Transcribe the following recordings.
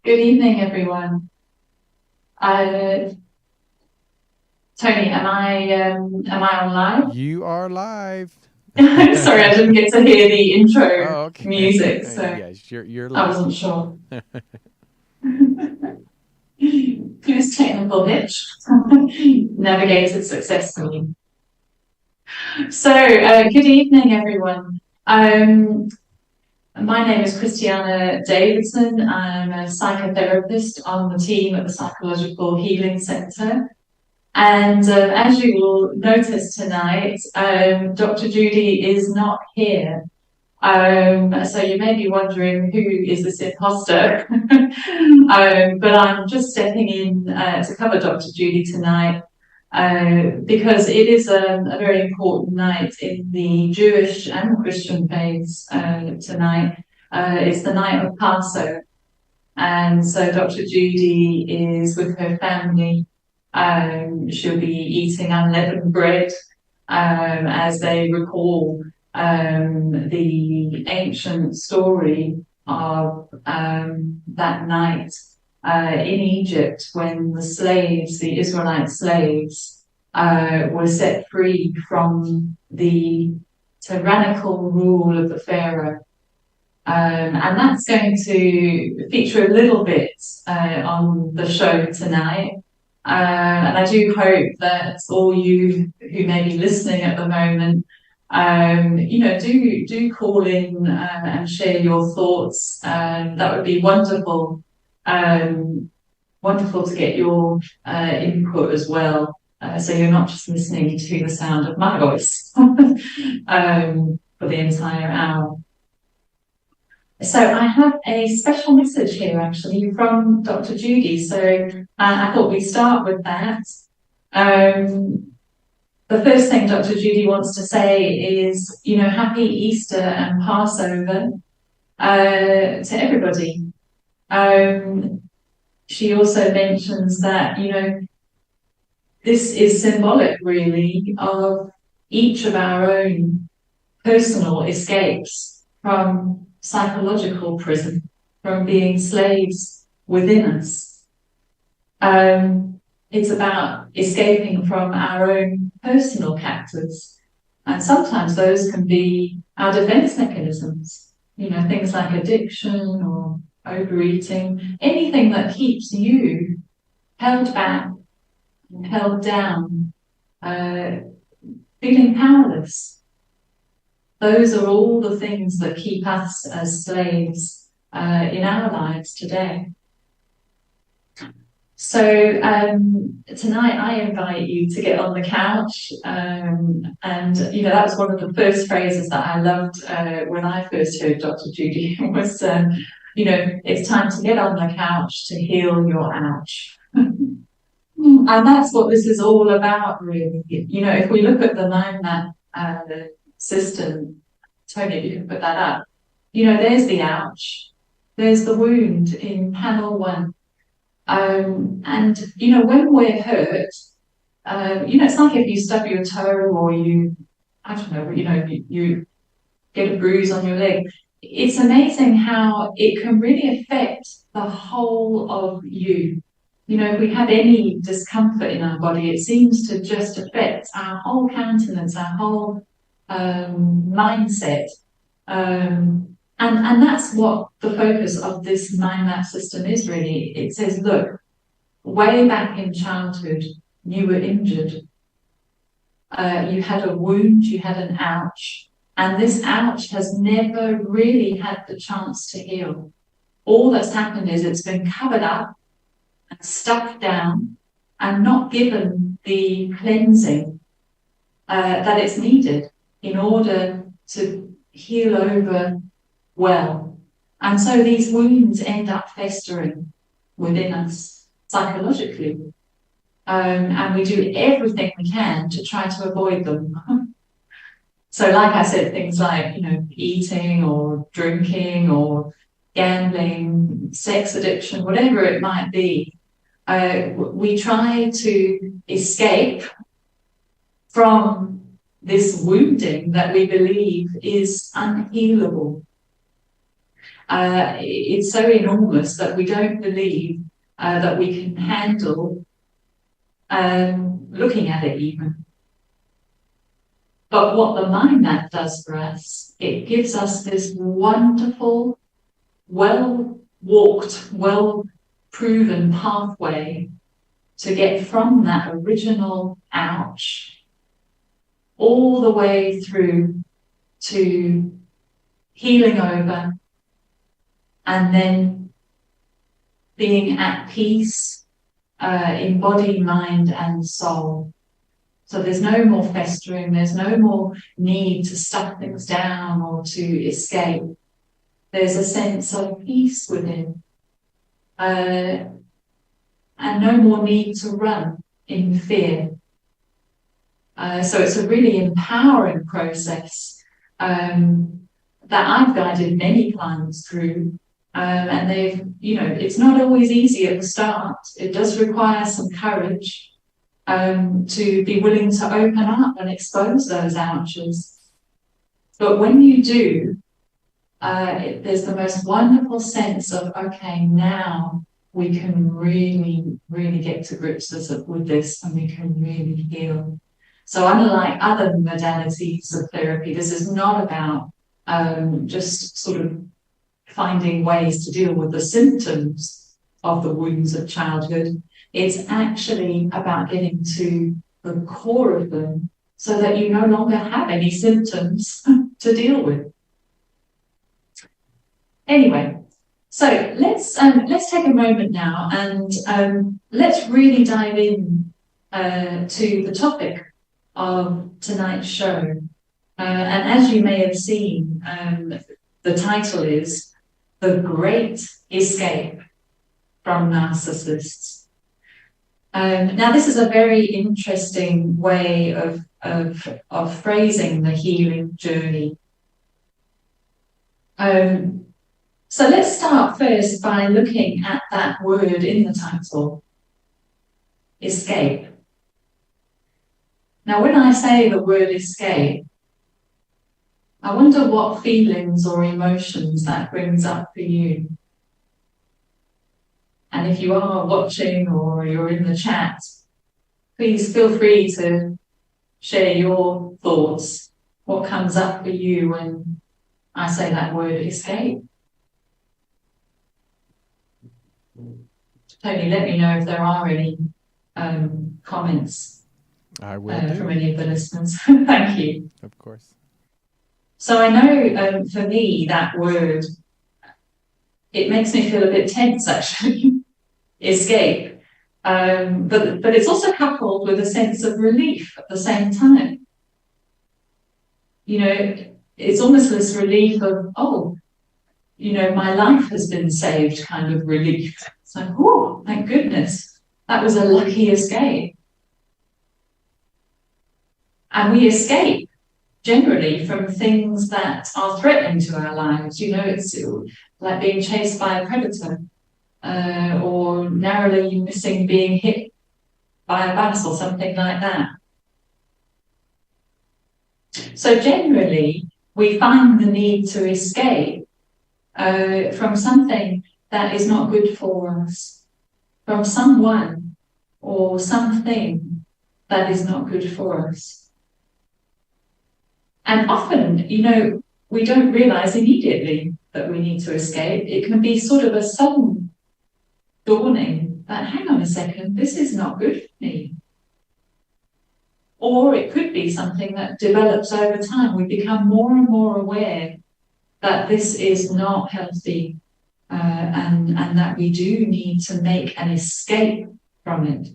Good evening, everyone. Uh, Tony, am I on live? You are live. Sorry, I didn't get to hear the intro Oh, okay. music, so Yes, you're I live. wasn't sure. Who's technical hitch? Navigated successfully. Good evening, everyone. My name is Christiana Davidson. I'm a psychotherapist on the team at the Psychological Healing Centre. And as you will notice tonight, Dr. Judy is not here. So you may be wondering who is this imposter? But I'm just stepping in to cover Dr. Judy tonight because it is a very important night in the Jewish and Christian faiths tonight. It's the night of Passover. And so Dr. Judy is with her family. She'll be eating unleavened bread as they recall the ancient story of that night in Egypt when the Israelite slaves, were set free from the tyrannical rule of the Pharaoh. And that's going to feature a little bit on the show tonight. And I do hope that all you who may be listening at the moment, do call in and share your thoughts. That would be wonderful. Um, Wonderful to get your input as well. So you're not just listening to the sound of my voice for the entire hour. So I have a special message here actually from Dr. Judy. So I thought we'd start with that. Um, the first thing Dr. Judy wants to say is, happy Easter and Passover to everybody. She also mentions that, this is symbolic really of each of our own personal escapes from psychological prison, from being slaves within us. It's about escaping from our own personal captors. And sometimes those can be our defense mechanisms, things like addiction or overeating, anything that keeps you held back, held down, uh, feeling powerless. Those are all the things that keep us as slaves in our lives today. So tonight I invite you to get on the couch, and that was one of the first phrases that I loved when I first heard Dr. Judy was, it's time to get on the couch to heal your ouch. And that's what this is all about, really. If we look at the mind map system, Tony, if you can put that up, there's the ouch, there's the wound in panel one. And when we're hurt, it's like if you stub your toe or I don't know, you get a bruise on your leg. It's amazing how it can really affect the whole of you. If we have any discomfort in our body, it seems to just affect our whole countenance, our whole mindset. And that's what the focus of this mind map system is really. It says, look, way back in childhood, you were injured. You had a wound, you had an ouch, and this ouch has never really had the chance to heal. All that's happened is it's been covered up and stuffed down and not given the cleansing that it's needed in order to heal over well. And so these wounds end up festering within us psychologically. And we do everything we can to try to avoid them. So like I said, things like, eating or drinking or gambling, sex addiction, whatever it might be, we try to escape from this wounding that we believe is unhealable. it's so enormous that we don't believe that we can handle looking at it even. But what the mind map does for us, it gives us this wonderful, well-walked, well-proven pathway to get from that original ouch all the way through to healing over and then being at peace in body, mind, and soul. So there's no more festering, there's no more need to stuff things down or to escape. There's a sense of peace within. And no more need to run in fear. So it's a really empowering process that I've guided many clients through. And they've, it's not always easy at the start. It does require some courage to be willing to open up and expose those ouches. But when you do, there's the most wonderful sense of, okay, now we can really, really get to grips with this and we can really heal. So unlike other modalities of therapy, this is not about just sort of finding ways to deal with the symptoms of the wounds of childhood. It's actually about getting to the core of them so that you no longer have any symptoms to deal with. Anyway, so let's take a moment now and let's really dive in to the topic of tonight's show. And as you may have seen, the title is The Great Escape from Narcissists. Now, this is a very interesting way of phrasing the healing journey. So let's start first by looking at that word in the title, escape. Now, when I say the word escape, I wonder what feelings or emotions that brings up for you. And if you are watching or you're in the chat, please feel free to share your thoughts. What comes up for you when I say that word escape? Tony, let me know if there are any comments from any of the listeners. Thank you. Of course. So I know for me, that word, it makes me feel a bit tense, actually, escape. But it's also coupled with a sense of relief at the same time. It's almost this relief of, my life has been saved kind of relief. It's like, oh, thank goodness, that was a lucky escape. And we escape generally from things that are threatening to our lives. It's like being chased by a predator or narrowly missing being hit by a bus or something like that. So generally, we find the need to escape from something that is not good for us, from someone or something that is not good for us. And often, we don't realize immediately that we need to escape. It can be sort of a sudden dawning that, hang on a second, this is not good for me. Or it could be something that develops over time. We become more and more aware that this is not healthy and that we do need to make an escape from it.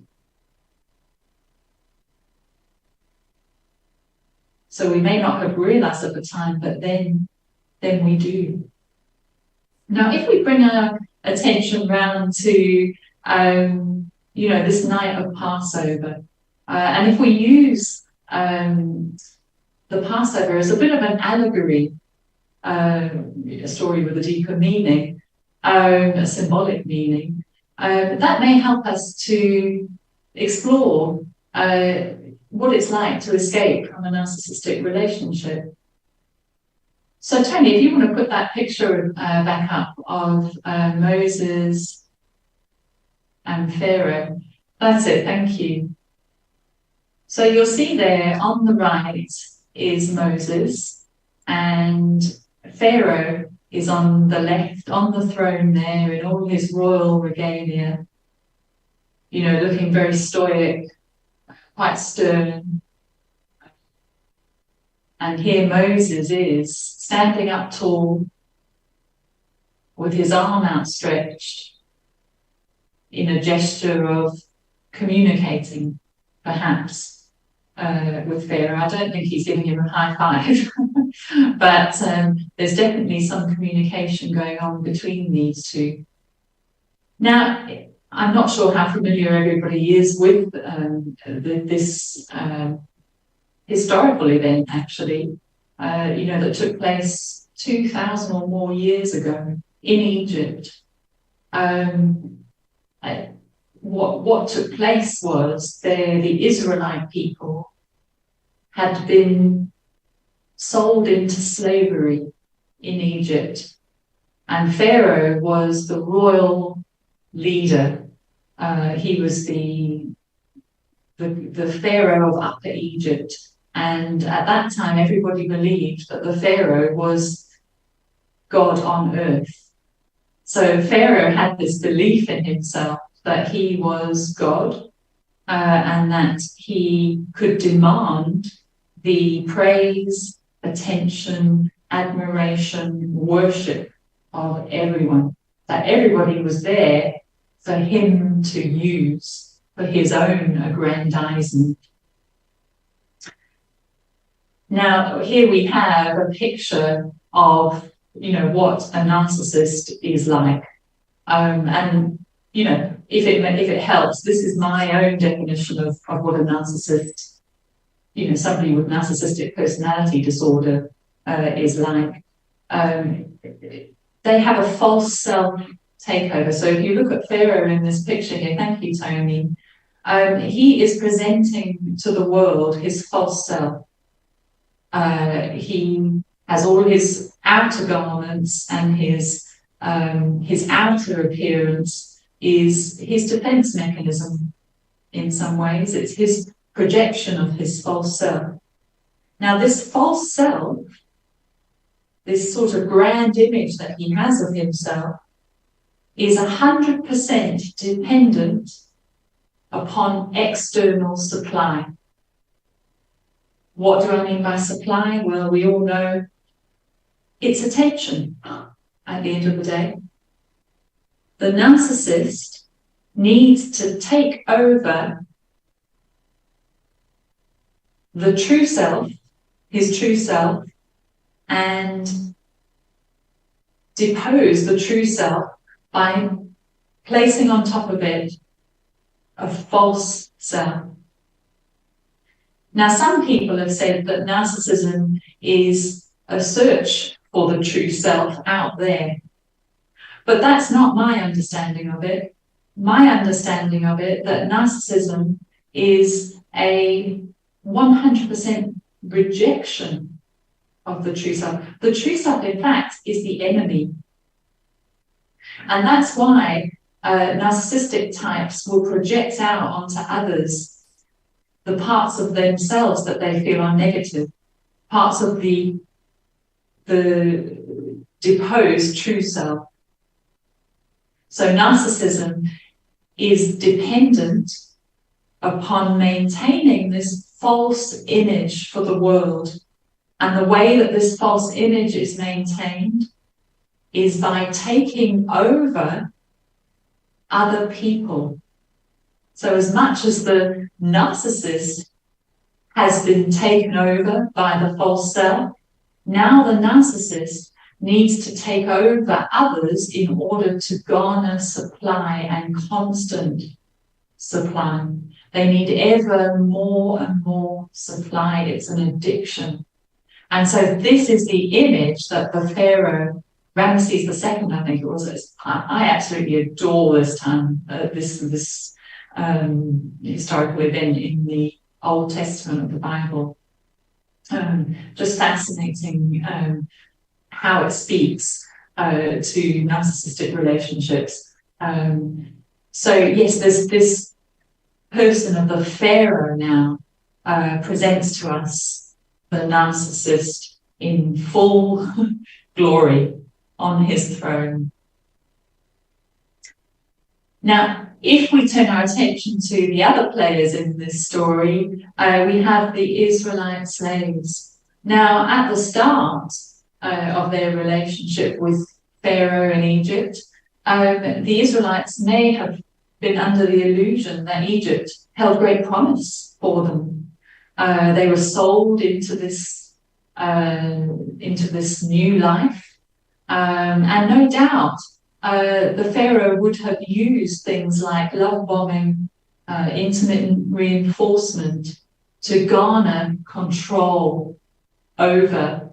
So we may not have realized at the time, but then we do. Now, if we bring our attention round to, this night of Passover, and if we use the Passover as a bit of an allegory, a story with a deeper meaning, a symbolic meaning, that may help us to explore what it's like to escape from a narcissistic relationship. So Tony, if you want to put that picture back up of Moses and Pharaoh. That's it, thank you. So you'll see there on the right is Moses, and Pharaoh is on the left, on the throne there in all his royal regalia, you know, looking very stoic, quite stern. And here Moses is standing up tall with his arm outstretched in a gesture of communicating, perhaps, with Pharaoh. I don't think he's giving him a high five, but there's definitely some communication going on between these two. Now, I'm not sure how familiar everybody is with this historical event, actually, you know, that took place 2,000 or more years ago in Egypt. What took place was the Israelite people had been sold into slavery in Egypt, and Pharaoh was the royal leader. He was the Pharaoh of Upper Egypt, and at that time everybody believed that the Pharaoh was God on earth. So Pharaoh had this belief in himself that he was God, and that he could demand the praise, attention, admiration, worship of everyone, that everybody was there for him to use for his own aggrandizement. Now, here we have a picture of, you know, what a narcissist is like. And, you know, if it helps, this is my own definition of what a narcissist, you know, somebody with narcissistic personality disorder is like. They have a false self takeover. So if you look at Pharaoh in this picture here, thank you, Tony, he is presenting to the world his false self. He has all his outer garments, and his outer appearance is his defense mechanism in some ways. It's his projection of his false self. Now, this false self, this sort of grand image that he has of himself, is 100% dependent upon external supply. What do I mean by supply? Well, we all know it's attention at the end of the day. The narcissist needs to take over the true self, his true self, and depose the true self by placing on top of it a false self. Now, some people have said that narcissism is a search for the true self out there, but that's not my understanding of it. My understanding of it, that narcissism is a 100% rejection of the true self. The true self, in fact, is the enemy. And that's why narcissistic types will project out onto others the parts of themselves that they feel are negative, parts of the deposed true self. So narcissism is dependent upon maintaining this false image for the world. And the way that this false image is maintained is by taking over other people. So as much as the narcissist has been taken over by the false self, now the narcissist needs to take over others in order to garner supply and constant supply. They need ever more and more supply. It's an addiction. And so this is the image that the Pharaoh, Ramesses II, I think it was. I absolutely adore this time, this historical event in the Old Testament of the Bible. Just fascinating how it speaks to narcissistic relationships. So yes, this person of the pharaoh now presents to us the narcissist in full glory on his throne. Now, if we turn our attention to the other players in this story, we have the Israelite slaves. Now, at the start of their relationship with Pharaoh in Egypt, the Israelites may have been under the illusion that Egypt held great promise for them. They were sold into this new life, and no doubt the Pharaoh would have used things like love bombing, intermittent reinforcement to garner control over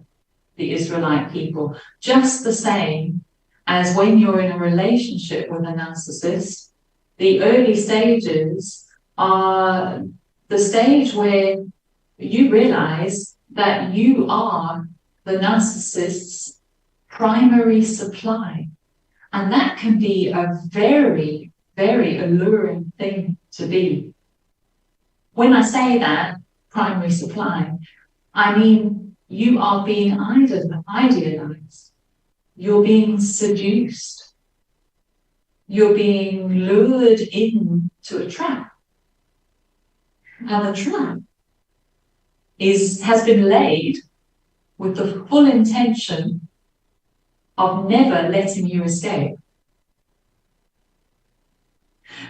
the Israelite people, just the same as when you're in a relationship with a narcissist. The early stages are the stage where you realize that you are the narcissist's primary supply. And that can be a very, very alluring thing to be. When I say that, primary supply, I mean you are being idealized. You're being seduced. You're being lured into a trap. And the trap has been laid with the full intention of never letting you escape.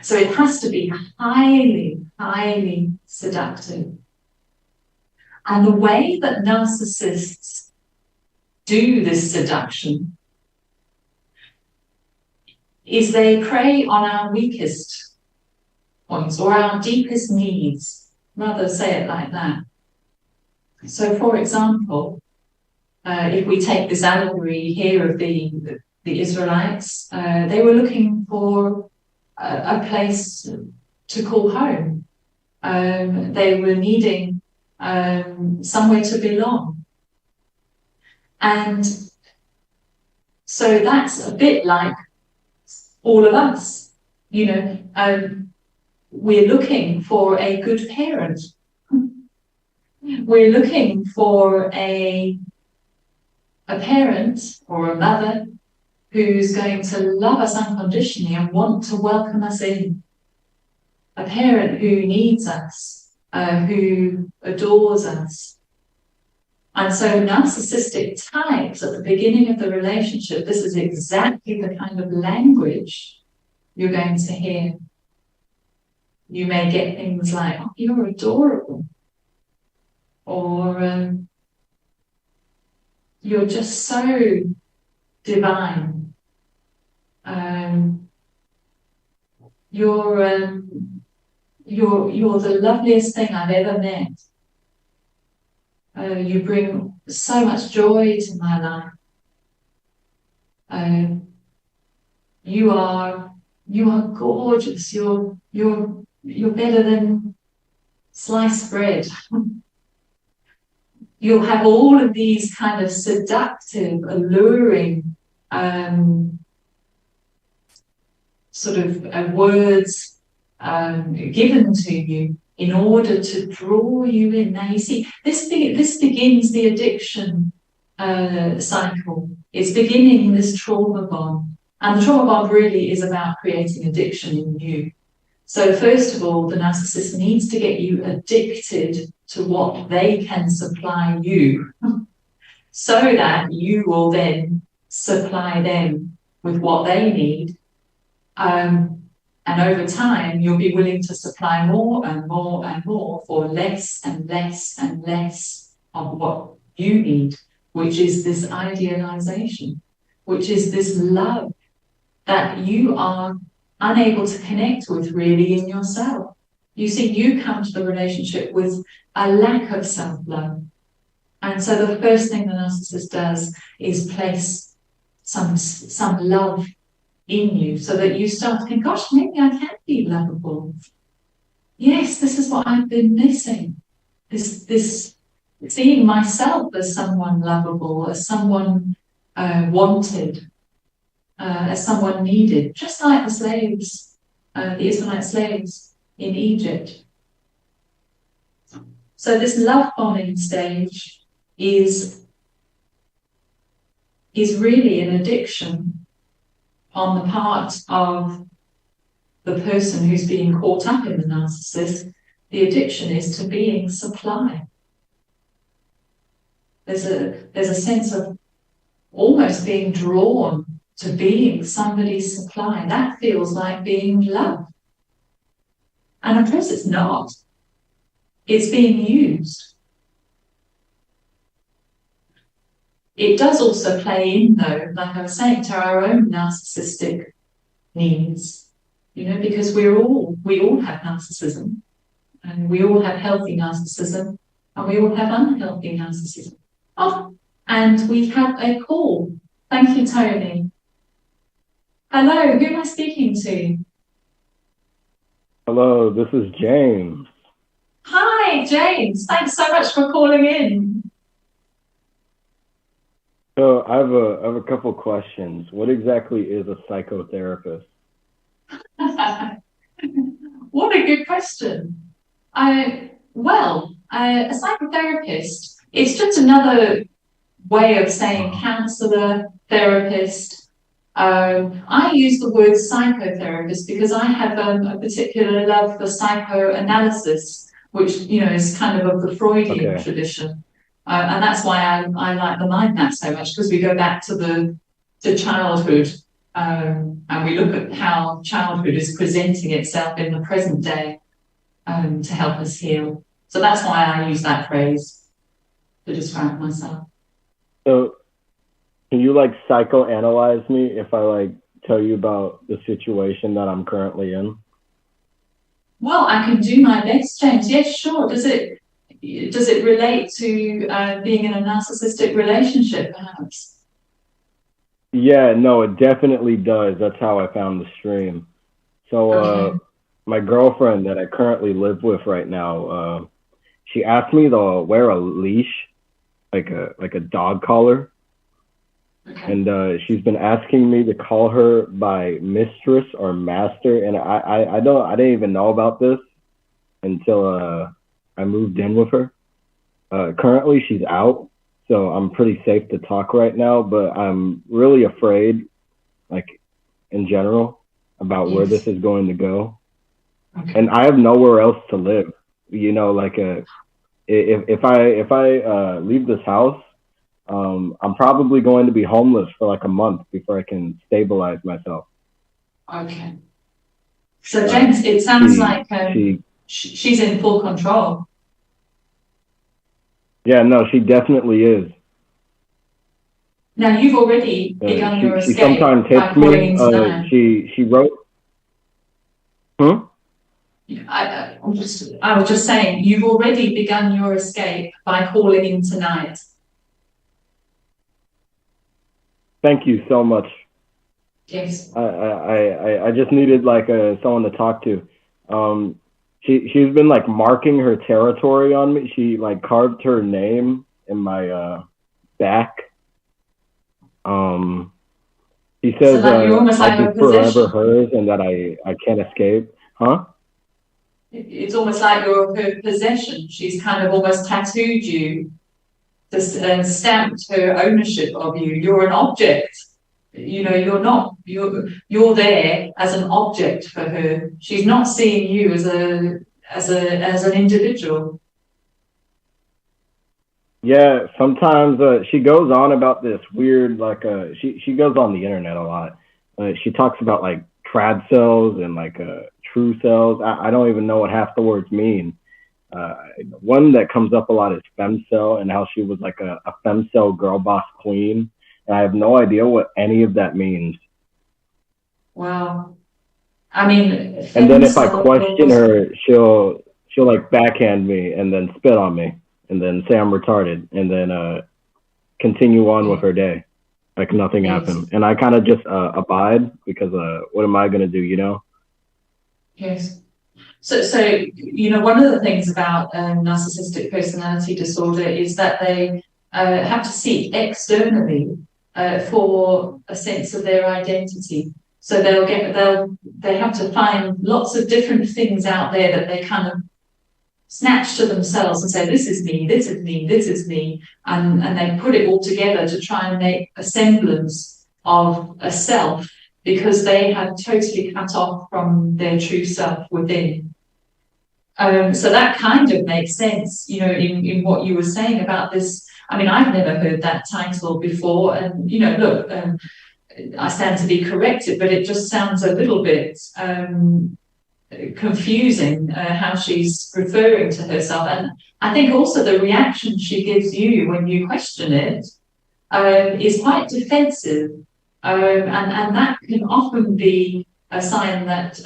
So it has to be highly, highly seductive. And the way that narcissists do this seduction is they prey on our weakest points or our deepest needs. Rather say it like that. So, for example, if we take this allegory here of the Israelites, they were looking for a place to call home. They were needing somewhere to belong. And so that's a bit like all of us. You know, we're looking for a good parent. We're looking for a parent or a mother who's going to love us unconditionally and want to welcome us in. A parent who needs us, who adores us. And so narcissistic types at the beginning of the relationship, this is exactly the kind of language you're going to hear. You may get things like, oh, you're adorable. Or you're just so divine. You're the loveliest thing I've ever met. You bring so much joy to my life. You are gorgeous. You're better than sliced bread. You'll have all of these kind of seductive, alluring sort of words given to you in order to draw you in. Now you see, this begins the addiction cycle. It's beginning this trauma bond. And the trauma bond really is about creating addiction in you. So first of all, the narcissist needs to get you addicted to what they can supply you so that you will then supply them with what they need. And over time, you'll be willing to supply more and more and more for less and less and less of what you need, which is this idealization, which is this love that you are unable to connect with really in yourself. You see, you come to the relationship with a lack of self-love. And so the first thing the narcissist does is place some love in you so that you start to think, gosh, maybe I can be lovable. Yes, this is what I've been missing. This seeing myself as someone lovable, as someone wanted, as someone needed, just like the slaves, the Israelite slaves in Egypt. So this love bombing stage is really an addiction on the part of the person who's being caught up in the narcissist. The addiction is to being supply. There's a sense of almost being drawn to being somebody's supply. That feels like being loved. And of course it's not. It's being used. It does also play in, though, like I was saying, to our own narcissistic needs, you know, because we all have narcissism, and we all have healthy narcissism, and we all have unhealthy narcissism. Oh, and we have a call. Thank you, Tony. Hello, who am I speaking to? Hello, this is James. Hi, James. Thanks so much for calling in. So I have a couple questions. What exactly is a psychotherapist? What a good question. A psychotherapist is just another way of saying counselor, therapist. I use the word psychotherapist because I have a particular love for psychoanalysis, which, you know, is kind of the Freudian tradition. And that's why I like the mind map so much, because we go back to childhood, and we look at how childhood is presenting itself in the present day to help us heal. So that's why I use that phrase to describe myself. So can you like psychoanalyze me if I like tell you about the situation that I'm currently in? Well, I can do my best, James. Yes, sure. Does it relate to being in a narcissistic relationship, perhaps? Yeah, no, it definitely does. That's how I found the stream. So my girlfriend that I currently live with right now, she asked me to wear a leash, like a dog collar. Okay. And she's been asking me to call her by mistress or master, and I didn't even know about this until I moved in with her. Currently she's out, so I'm pretty safe to talk right now, but I'm really afraid, like in general, about where this is going to go. Okay. And I have nowhere else to live. You know, like if I leave this house, I'm probably going to be homeless for like a month before I can stabilize myself. Okay. So James, it sounds like she's in full control. Yeah, no, she definitely is. Now you've already begun your escape. She sometimes hits me. She wrote. I was just saying, you've already begun your escape by calling in tonight. Thank you so much. Yes. I just needed like someone to talk to. She's been like marking her territory on me. She like carved her name in my back. She says I'll be forever hers and that I can't escape. Huh? It's almost like you're her possession. She's kind of almost tattooed you, stamped her ownership of you. You're an object. You know, you're not. You're there as an object for her. She's not seeing you as an individual. Yeah, sometimes she goes on about this weird, like she goes on the internet a lot. She talks about like trad cells and like true cells. I don't even know what half the words mean. One that comes up a lot is femcell, and how she was like a femcell girl boss queen. And I have no idea what any of that means. Well, I mean, and then if I question her, she'll like backhand me and then spit on me and then say I'm retarded and then continue on with her day like nothing happened. And I kind of just abide because what am I gonna do, you know? Yes. So you know, one of the things about narcissistic personality disorder is that they have to seek externally for a sense of their identity. So they have to find lots of different things out there that they kind of snatch to themselves and say, this is me, this is me, this is me, and they put it all together to try and make a semblance of a self, because they had totally cut off from their true self within. So that kind of makes sense, you know, in what you were saying about this. I mean, I've never heard that title before, and, you know, look, I stand to be corrected, but it just sounds a little bit confusing how she's referring to herself. And I think also the reaction she gives you when you question it is quite defensive. And that can often be a sign that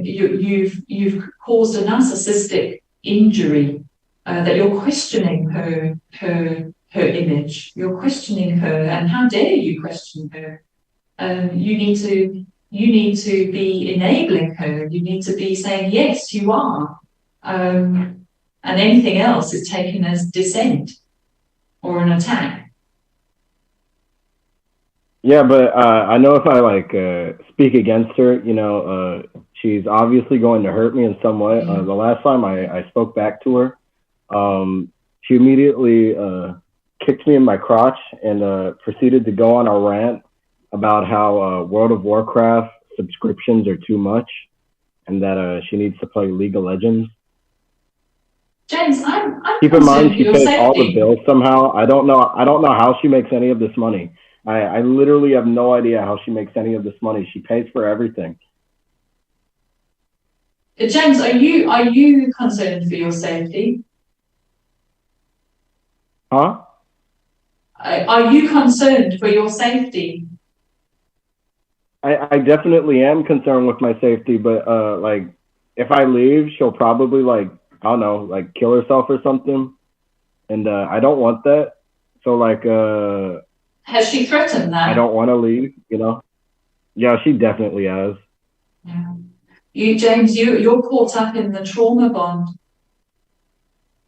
you've caused a narcissistic injury, that you're questioning her image, you're questioning her, and how dare you question her? You need to be enabling her. You need to be saying, yes, you are. And anything else is taken as dissent or an attack. Yeah, but I know if I speak against her, you know, she's obviously going to hurt me in some way. The last time I spoke back to her, she immediately kicked me in my crotch and proceeded to go on a rant about how World of Warcraft subscriptions are too much and that she needs to play League of Legends. James, I'm keep in mind she pays all the bills somehow. I don't know how she makes any of this money. I literally have no idea how she makes any of this money. She pays for everything. James, are you concerned for your safety? Huh? Are you concerned for your safety? I definitely am concerned with my safety, but like if I leave, she'll probably I don't know, kill herself or something. And I don't want that. So has she threatened that? I don't want to leave, you know? Yeah, she definitely has. Yeah. James, you're caught up in the trauma bond.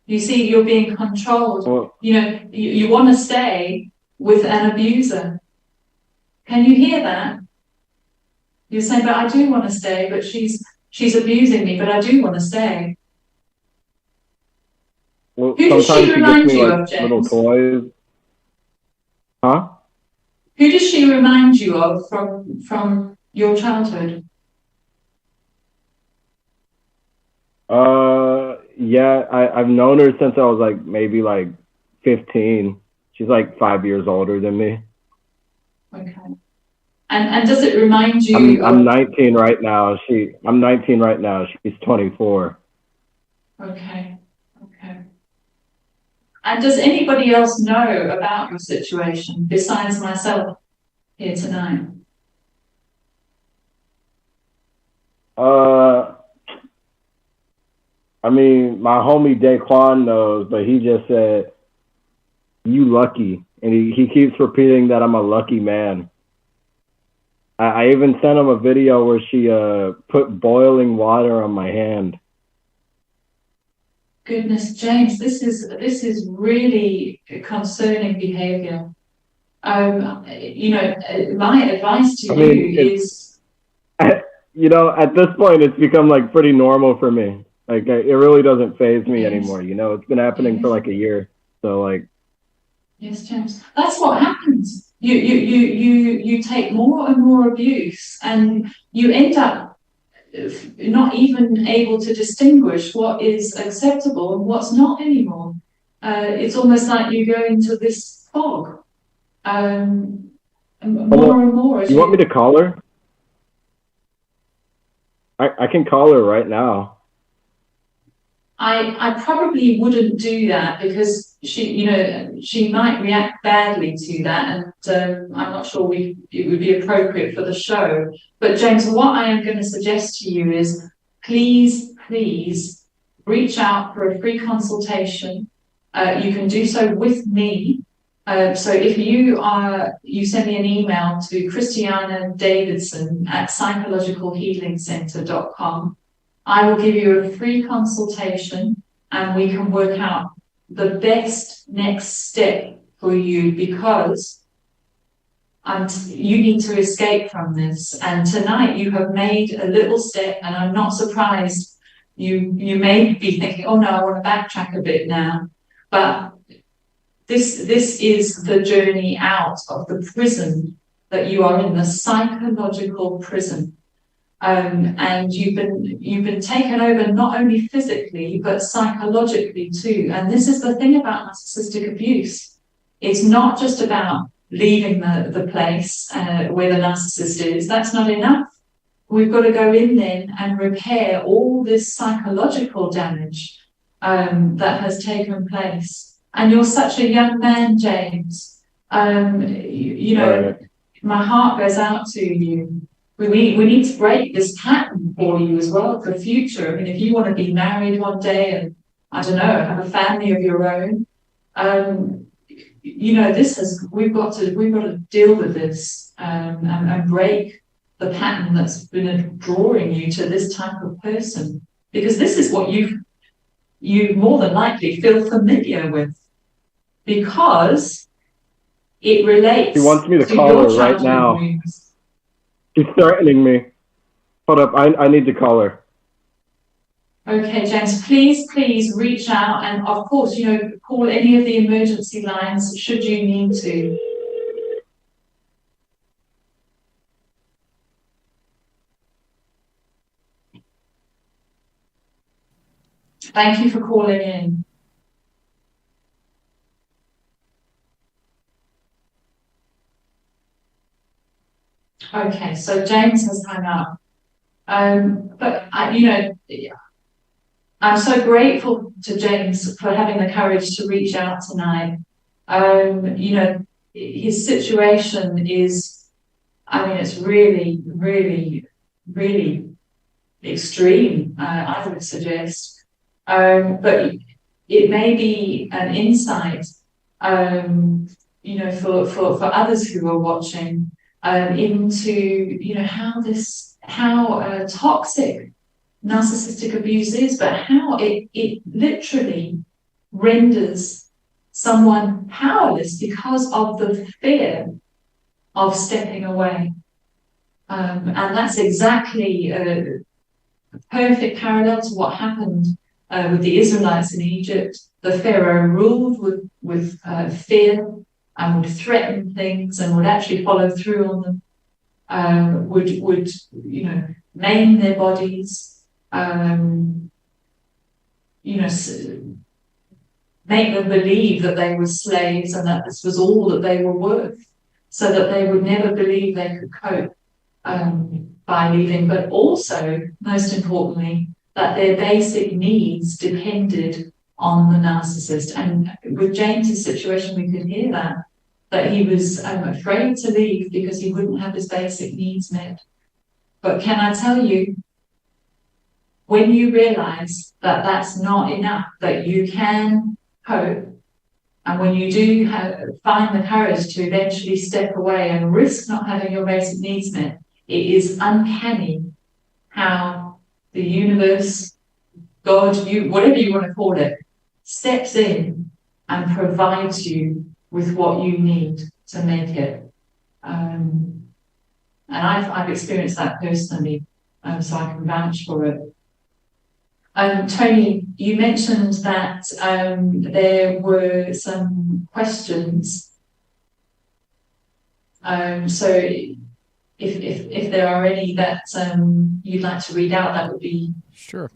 You see, you're being controlled. Well, you know, you want to stay with an abuser. Can you hear that? You're saying, but I do want to stay, but she's abusing me, but I do want to stay. Well, who does she remind you of, James? Little toys. Huh? Who does she remind you of from your childhood? Yeah, I've known her since I was maybe 15. She's 5 years older than me. Okay. And does it remind you? I'm 19 right now. I'm 19 right now. She's 24. Okay. Okay. And does anybody else know about your situation besides myself here tonight? I mean, my homie Daquan knows, but he just said, "You lucky," and he keeps repeating that I'm a lucky man. I even sent him a video where she put boiling water on my hand. Goodness, James, this is really concerning behavior. You know, my advice to you is, you know, at this point, it's become pretty normal for me. It really doesn't faze me anymore. You know, it's been happening for a year. So yes, James, that's what happens. You take more and more abuse, and you end up not even able to distinguish what is acceptable and what's not anymore. It's almost like you go into this fog. More and more. You want me to call her? I can call her right now. I probably wouldn't do that because she might react badly to that, and I'm not sure it would be appropriate for the show. But James, what I am going to suggest to you is please reach out for a free consultation. You can do so with me. So if you send me an email to Christiana Davidson at psychologicalhealingcenter.com. I will give you a free consultation and we can work out the best next step for you, because and you need to escape from this. And tonight you have made a little step, and I'm not surprised. You may be thinking, oh no, I want to backtrack a bit now. But this is the journey out of the prison that you are in, the psychological prison. And you've been taken over not only physically but psychologically too. And this is the thing about narcissistic abuse. It's not just about leaving the place where the narcissist is. That's not enough. We've got to go in then and repair all this psychological damage that has taken place. And you're such a young man, James. You know, my heart goes out to you. We need to break this pattern for you as well for the future. I mean, if you want to be married one day and, I don't know, have a family of your own, you know, we've got to deal with this and break the pattern that's been drawing you to this type of person, because this is what you more than likely feel familiar with, because it relates. He wants me to call her right now. Dreams. She's threatening me. Hold up, I need to call her. Okay, James, please reach out, and of course, you know, call any of the emergency lines should you need to. Thank you for calling in. Okay, so James has hung up. But you know, I'm so grateful to James for having the courage to reach out tonight. You know, his situation is, I mean, it's really, really, really extreme, I would suggest. But it may be an insight, you know, for others who are watching, into, you know, how toxic narcissistic abuse is, but how it literally renders someone powerless because of the fear of stepping away. And that's exactly a perfect parallel to what happened with the Israelites in Egypt. The Pharaoh ruled with fear and would threaten things and would actually follow through on them, would you know, maim their bodies, you know, make them believe that they were slaves and that this was all that they were worth, so that they would never believe they could cope by leaving, but also, most importantly, that their basic needs depended on the narcissist. And with James's situation, we could hear that he was afraid to leave because he wouldn't have his basic needs met. But can I tell you, when you realize that that's not enough, that you can cope, and when you do find the courage to eventually step away and risk not having your basic needs met, it is uncanny how the universe, God, whatever you want to call it, steps in and provides you with what you need to make it. And I've experienced that personally, so I can vouch for it. Tony, you mentioned that there were some questions. So if there are any that you'd like to read out, that would be sure.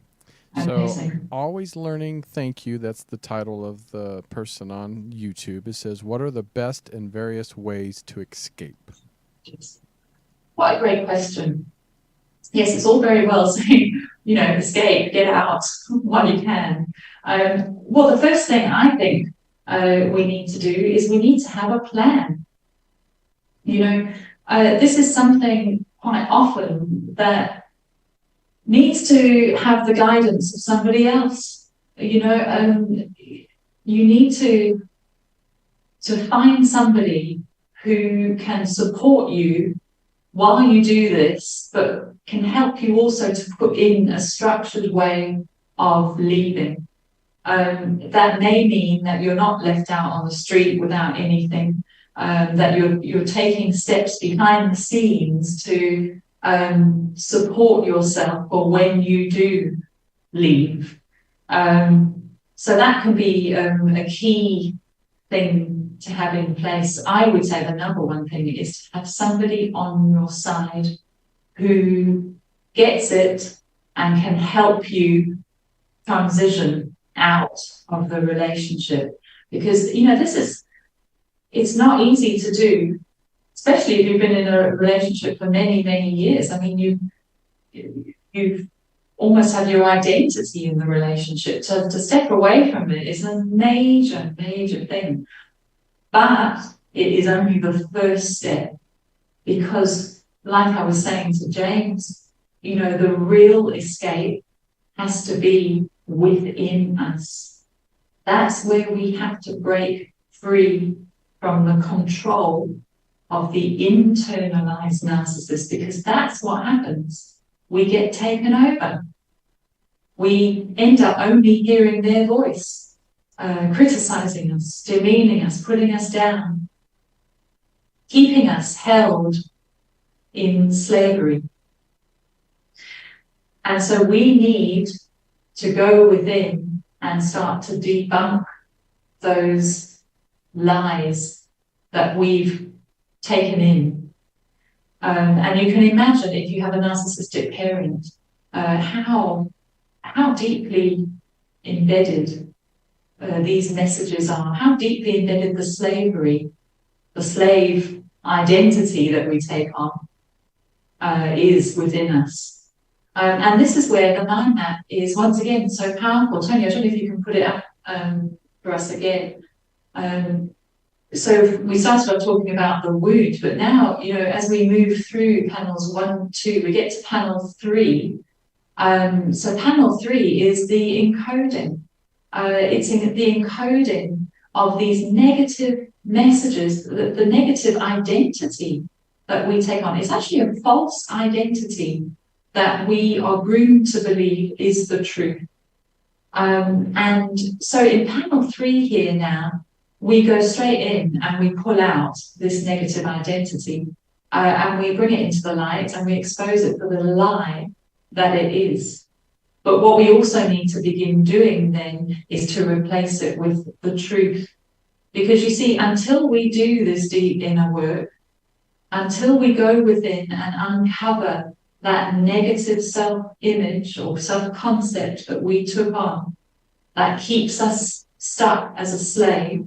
amazing. So, Always Learning, thank you. That's the title of the person on YouTube. It says, what are the best and various ways to escape? What a great question. Yes, it's all very well saying, you know, escape, get out while you can. Well, the first thing I think we need to do is we need to have a plan. You know, this is something quite often that needs to have the guidance of somebody else. You know, you need to find somebody who can support you while you do this, but can help you also to put in a structured way of leaving. That may mean that you're not left out on the street without anything. that you're taking steps behind the scenes to support yourself for when you do leave. So that can be a key thing to have in place. I would say the number one thing is to have somebody on your side who gets it and can help you transition out of the relationship. Because, it's not easy to do, especially if you've been in a relationship for many, many years. I mean, you've almost have your identity in the relationship. To step away from it is a major, major thing. But it is only the first step, because like I was saying to James, the real escape has to be within us. That's where we have to break free from the control of the internalized narcissist, because that's what happens. We get taken over. We end up only hearing their voice, criticizing us, demeaning us, putting us down, keeping us held in slavery. And so we need to go within and start to debunk those lies that we've taken in. And you can imagine, if you have a narcissistic parent, how deeply embedded these messages are, how deeply embedded the slave identity that we take on is within us. And this is where the mind map is once again so powerful. Tony, I don't know if you can put it up for us again. So we started off talking about the wound, but now, as we move through panels 1, 2, we get to panel 3. So panel 3 is the encoding. It's in the encoding of these negative messages, the negative identity that we take on. It's actually a false identity that we are groomed to believe is the truth. And so in panel 3 here now, we go straight in and we pull out this negative identity and we bring it into the light and we expose it for the lie that it is. But what we also need to begin doing then is to replace it with the truth. Because you see, until we do this deep inner work, until we go within and uncover that negative self-image or self-concept that we took on, that keeps us stuck as a slave,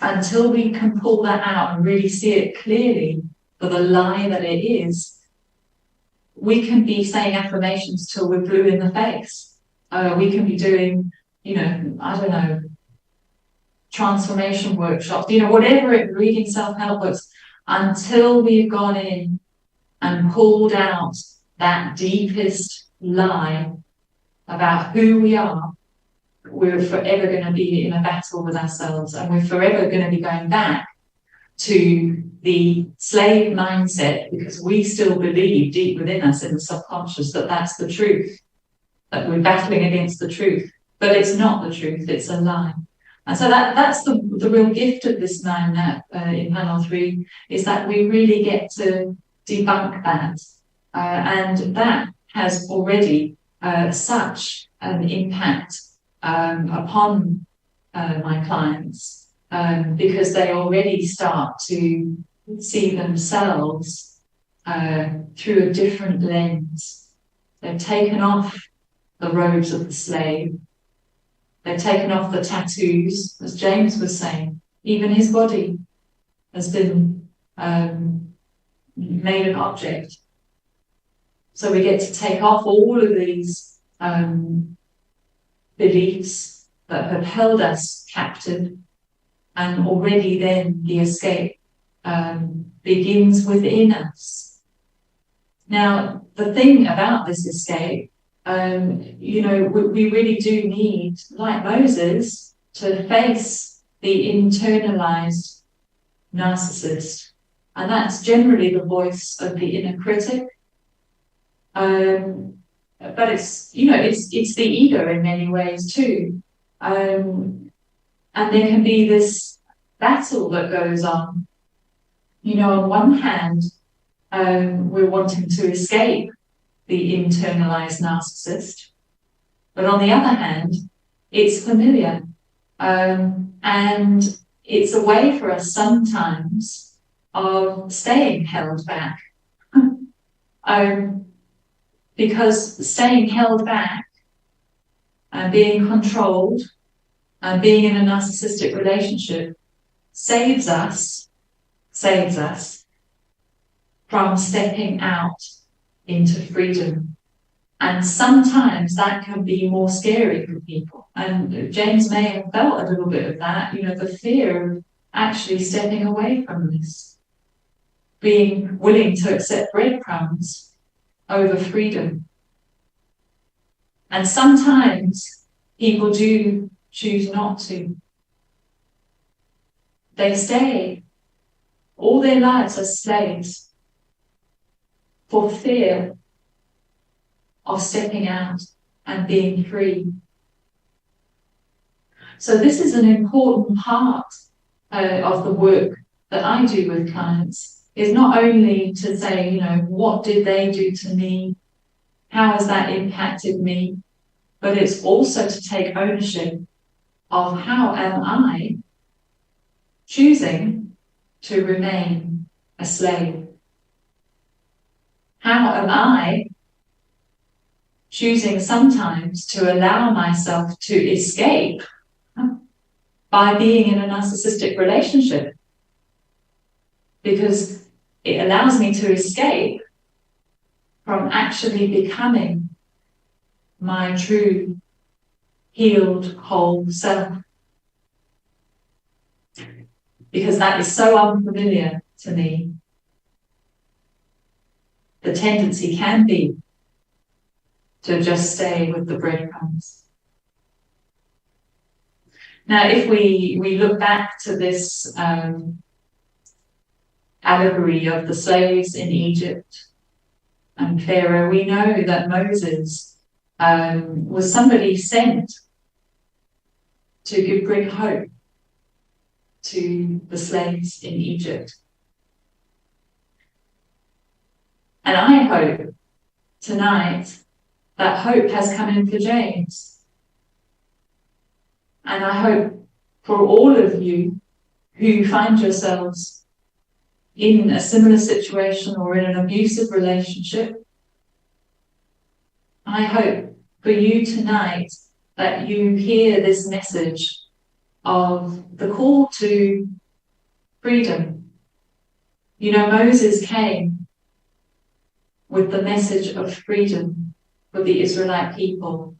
until we can pull that out and really see it clearly for the lie that it is, we can be saying affirmations till we're blue in the face. We can be doing, transformation workshops, whatever it, reading self-help books, until we've gone in and pulled out that deepest lie about who we are. We're forever going to be in a battle with ourselves, and we're forever going to be going back to the slave mindset, because we still believe deep within us in the subconscious that that's the truth, that we're battling against the truth, but it's not the truth, it's a lie. And so that's the real gift of this mind map in panel 3, is that we really get to debunk that. And that has already such an impact upon my clients, because they already start to see themselves through a different lens. They've taken off the robes of the slave. They've taken off the tattoos, as James was saying. Even his body has been made an object. So we get to take off all of these beliefs that have held us captive, and already then the escape begins within us. Now, the thing about this escape, we really do need, like Moses, to face the internalized narcissist, and that's generally the voice of the inner critic. But it's the ego in many ways too, and there can be this battle that goes on. You know, on one hand, we're wanting to escape the internalized narcissist, but on the other hand, it's familiar. And it's a way for us sometimes of staying held back. Because staying held back and being controlled and being in a narcissistic relationship saves us from stepping out into freedom. And sometimes that can be more scary for people. And James may have felt a little bit of that, you know, the fear of actually stepping away from this, being willing to accept breadcrumbs over freedom. And sometimes people do choose not to. They stay all their lives as slaves for fear of stepping out and being free. So this is an important part of the work that I do with clients, is not only to say, you know, what did they do to me? How has that impacted me? But it's also to take ownership of how am I choosing to remain a slave? How am I choosing sometimes to allow myself to escape by being in a narcissistic relationship? Because it allows me to escape from actually becoming my true, healed, whole self. Because that is so unfamiliar to me. The tendency can be to just stay with the breadcrumbs. Now, if we look back to this allegory of the slaves in Egypt and Pharaoh, we know that Moses was somebody sent to give great hope to the slaves in Egypt. And I hope tonight that hope has come in for James. And I hope for all of you who find yourselves in a similar situation or in an abusive relationship, I hope for you tonight that you hear this message of the call to freedom. You know, Moses came with the message of freedom for the Israelite people.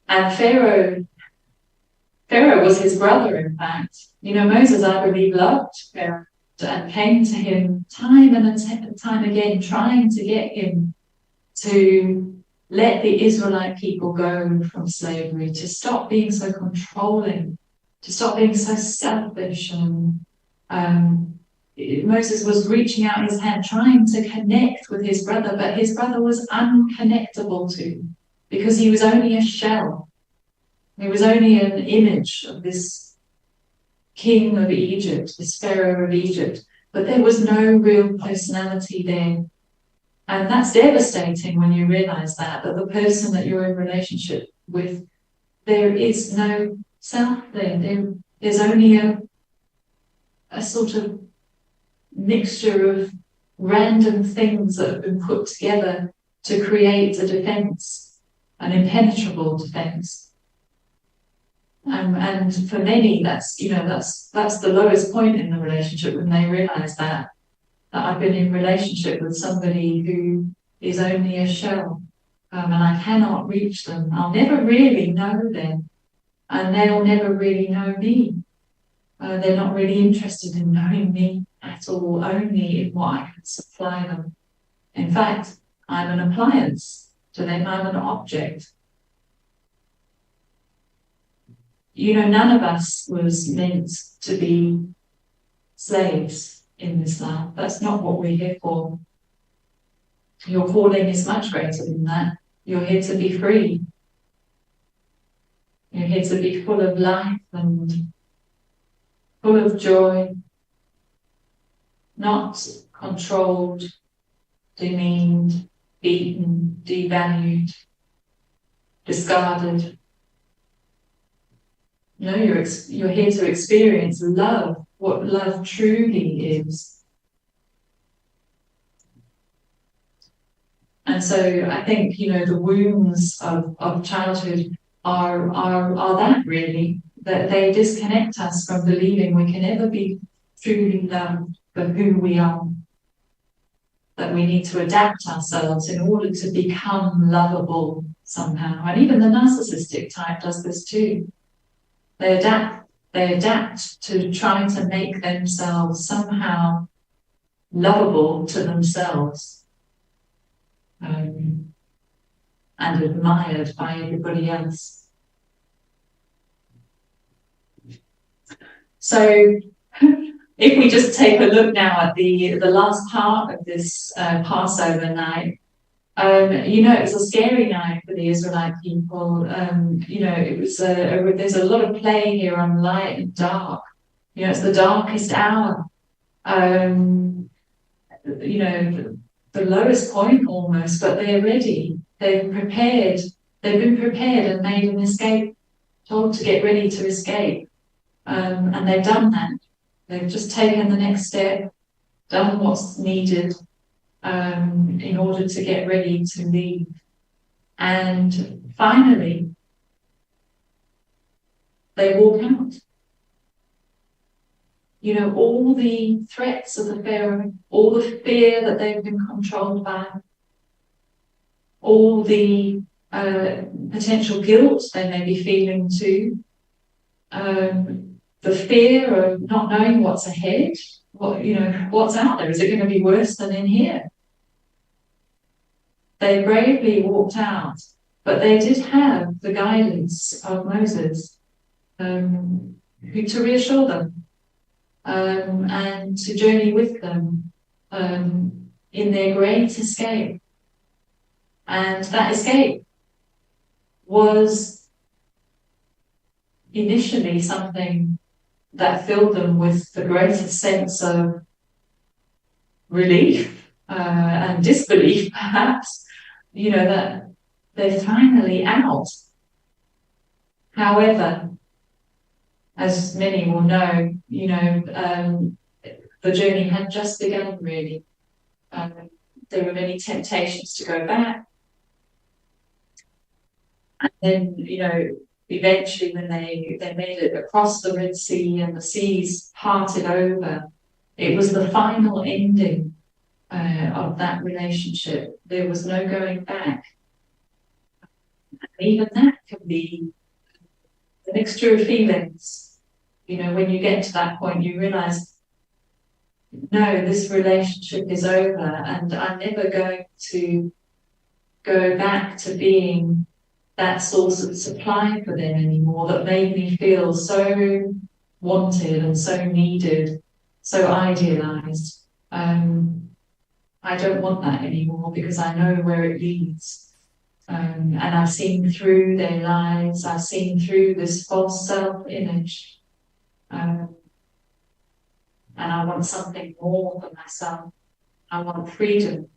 And Pharaoh was his brother, in fact. You know, Moses, I believe, loved Pharaoh and came to him time and time again, trying to get him to let the Israelite people go from slavery, to stop being so controlling, to stop being so selfish. And Moses was reaching out his hand, trying to connect with his brother, but his brother was unconnectable to, because he was only a shell. He was only an image of this king of Egypt, this Pharaoh of Egypt, but there was no real personality there. And that's devastating when you realize that the person that you're in relationship with, there is no self there. There's only a sort of mixture of random things that have been put together to create a defense, an impenetrable defense. And for many, that's the lowest point in the relationship, when they realize that I've been in relationship with somebody who is only a shell, and I cannot reach them. I'll never really know them, and they'll never really know me. They're not really interested in knowing me at all, only in what I can supply them. In fact, I'm an appliance to them. I'm an object. You know, none of us was meant to be slaves in this life. That's not what we're here for. Your calling is much greater than that. You're here to be free. You're here to be full of life and full of joy, not controlled, demeaned, beaten, devalued, discarded. No, you're here to experience love, what love truly is. And so I think, the wounds of childhood are that really, that they disconnect us from believing we can ever be truly loved for who we are. That we need to adapt ourselves in order to become lovable somehow. And even the narcissistic type does this too. They adapt to trying to make themselves somehow lovable to themselves, and admired by everybody else. So if we just take a look now at the last part of this Passover night, it was a scary night for the Israelite people. It was there's a lot of play here on light and dark. It's the darkest hour. The lowest point almost, but they're ready. They've prepared. They've been prepared and made an escape, told to get ready to escape. And they've done that. They've just taken the next step, done what's needed in order to get ready to leave. And finally, they walk out. All the threats of the Pharaoh, all the fear that they've been controlled by, all the potential guilt they may be feeling too, the fear of not knowing what's ahead, what's out there. Is it going to be worse than in here? They bravely walked out, but they did have the guidance of Moses to reassure them and to journey with them in their great escape. And that escape was initially something that filled them with the greatest sense of relief and disbelief, perhaps, that they're finally out. However, as many will know, the journey had just begun, really. There were many temptations to go back. And then, eventually when they made it across the Red Sea and the seas parted over, it was the final ending of that relationship. There was no going back. And even that can be a mixture of feelings. When you get to that point, you realize, no, this relationship is over and I'm never going to go back to being that source of supply for them anymore that made me feel so wanted and so needed, so idealized. I don't want that anymore because I know where it leads. And I've seen through their lives, I've seen through this false self-image. And I want something more for myself. I want freedom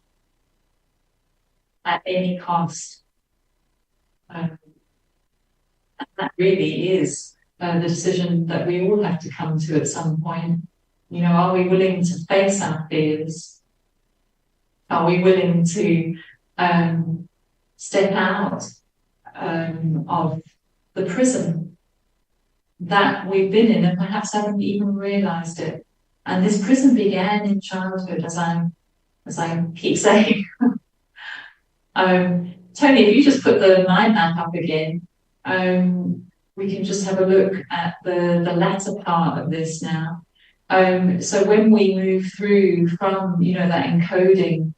at any cost. And that really is the decision that we all have to come to at some point. Are we willing to face our fears? Are we willing to step out of the prison that we've been in and perhaps haven't even realized it? And this prison began in childhood, as I keep saying. Tony, if you just put the mind map up again, we can just have a look at the latter part of this now. So when we move through from, that encoding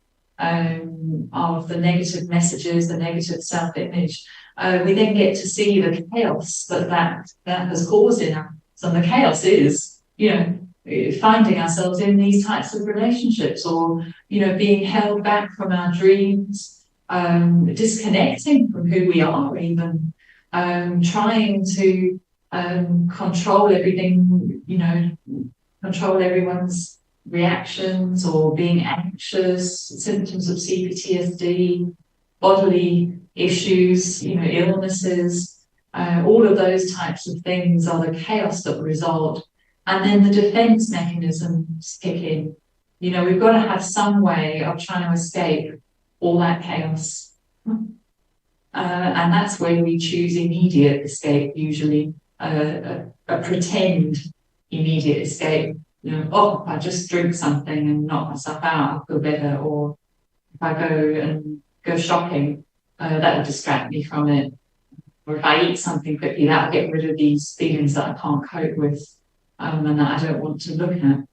of the negative messages, the negative self-image, we then get to see the chaos that has caused in us. And the chaos is, finding ourselves in these types of relationships, or, being held back from our dreams, disconnecting from who we are even, trying to control everything, control everyone's reactions, or being anxious, symptoms of CPTSD, bodily issues, illnesses, all of those types of things are the chaos that result. And then the defense mechanisms kick in. We've got to have some way of trying to escape all that chaos. And that's when we choose immediate escape, usually a pretend immediate escape. If I just drink something and knock myself out, I'll feel better. Or if I go shopping, that will distract me from it. Or if I eat something quickly, that'll get rid of these feelings that I can't cope with, and that I don't want to look at.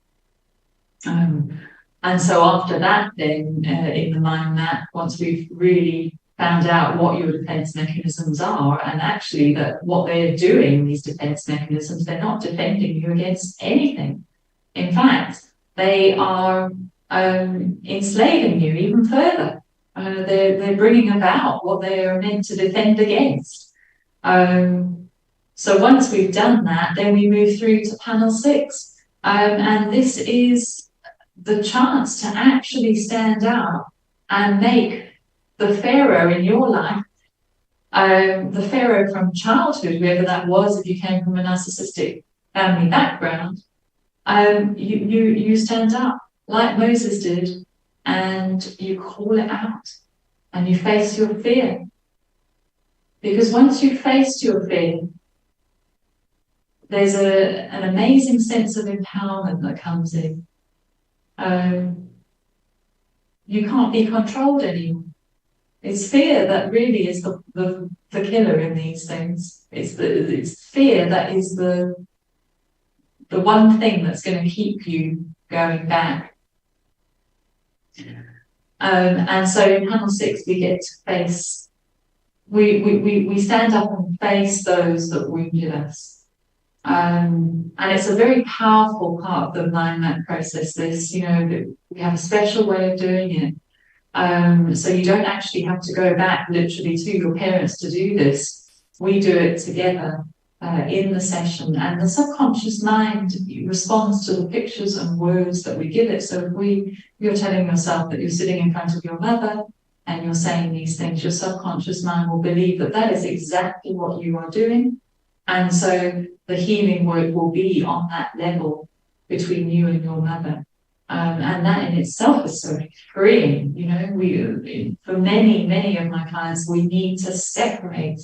And so after that, then in the mind map, once we've really found out what your defense mechanisms are, and actually that what they're doing, these defense mechanisms, they're not defending you against anything. In fact, they are enslaving you even further. They're bringing about what they are meant to defend against. So once we've done that, then we move through to panel 6. And this is the chance to actually stand up and make the Pharaoh in your life, the Pharaoh from childhood, whoever that was, if you came from a narcissistic family background, you stand up like Moses did, and you call it out, and you face your fear. Because once you've faced your fear, there's an amazing sense of empowerment that comes in. You can't be controlled anymore. It's fear that really is the killer in these things. It's fear that is the one thing that's going to keep you going back. And so in panel 6, we get to face, we stand up and face those that wounded us. And it's a very powerful part of the mind map process. We have a special way of doing it. So you don't actually have to go back literally to your parents to do this. We do it together in the session, and the subconscious mind responds to the pictures and words that we give it. So if you're telling yourself that you're sitting in front of your mother and you're saying these things, your subconscious mind will believe that that is exactly what you are doing. And so the healing work will be on that level between you and your mother. And that in itself is so freeing. For many of my clients, we need to separate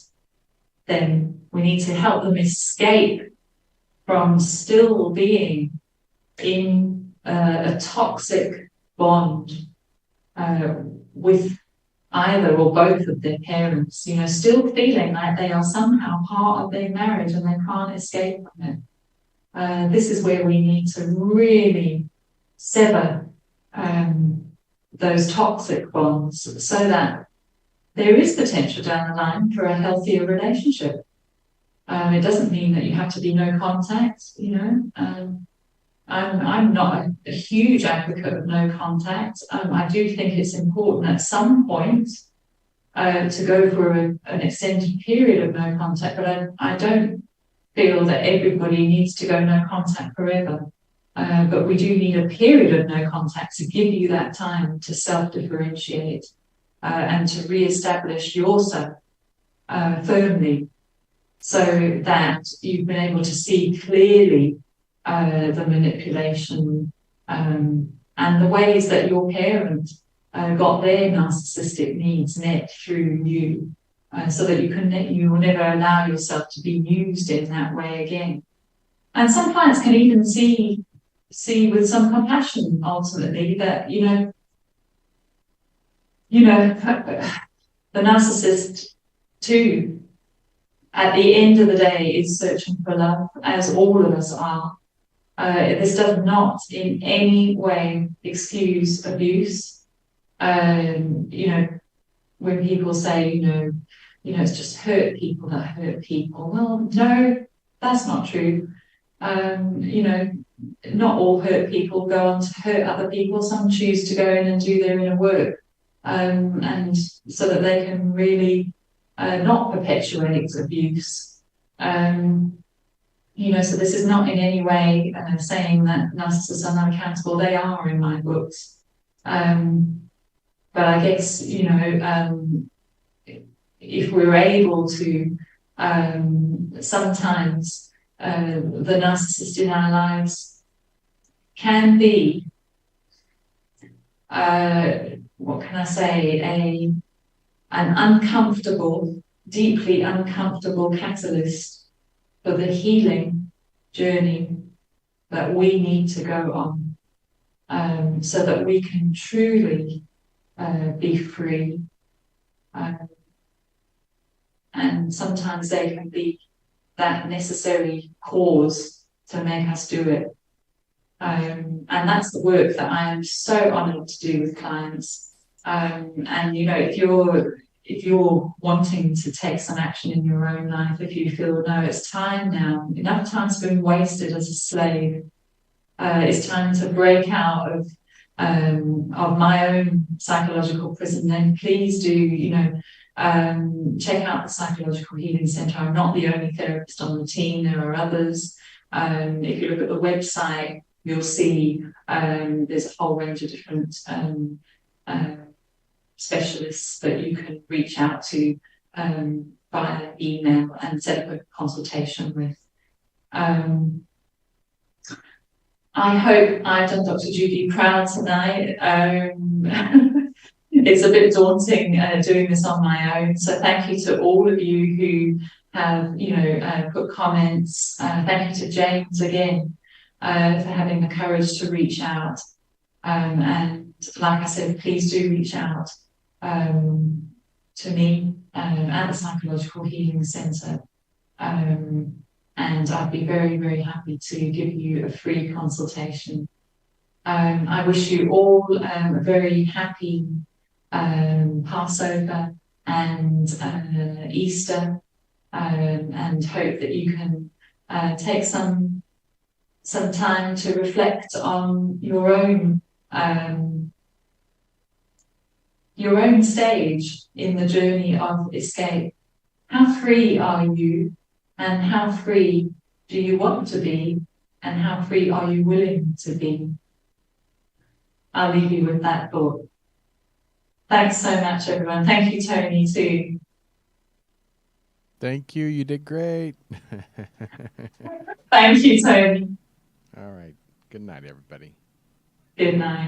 them. We need to help them escape from still being in a toxic bond with either or both of their parents, still feeling like they are somehow part of their marriage and they can't escape from it. This is where we need to really sever those toxic bonds so that there is potential down the line for a healthier relationship. It doesn't mean that you have to be no contact, I'm not a huge advocate of no contact. I do think it's important at some point to go for an extended period of no contact, but I don't feel that everybody needs to go no contact forever. But we do need a period of no contact to give you that time to self-differentiate and to re-establish yourself firmly, so that you've been able to see clearly the manipulation and the ways that your parent got their narcissistic needs met through you, so that you will never allow yourself to be used in that way again. And some clients can even see with some compassion ultimately that the narcissist too, at the end of the day, is searching for love, as all of us are. This does not in any way excuse abuse. When people say, it's just hurt people that hurt people. Well, no, that's not true. Not all hurt people go on to hurt other people. Some choose to go in and do their inner work, and so that they can really not perpetuate abuse. So this is not in any way saying that narcissists are not accountable. They are in my books. But I guess, if we're able to, sometimes the narcissist in our lives can be, what can I say, an uncomfortable, deeply uncomfortable catalyst for the healing journey that we need to go on, so that we can truly be free. And sometimes they can be that necessary cause to make us do it. And that's the work that I am so honored to do with clients. And if you're wanting to take some action in your own life, if you feel, no, it's time now, enough time's been wasted as a slave, it's time to break out of my own psychological prison, then please do, check out the Psychological Healing Centre. I'm not the only therapist on the team, there are others. If you look at the website, you'll see there's a whole range of different specialists that you can reach out to via email and set up a consultation with. I hope I've done Dr. Judy proud tonight. It's a bit daunting doing this on my own. So thank you to all of you who have, put comments. Thank you to James again for having the courage to reach out. And like I said, please do reach out to me at the Psychological Healing Centre. And I'd be very, very happy to give you a free consultation. I wish you all a very happy Passover and Easter, and hope that you can take some time to reflect on your own stage in the journey of escape. How free are you? And how free do you want to be? And how free are you willing to be? I'll leave you with that thought. Thanks so much, everyone. Thank you, Tony, too. Thank you. You did great. Thank you, Tony. All right. Good night, everybody. Good night.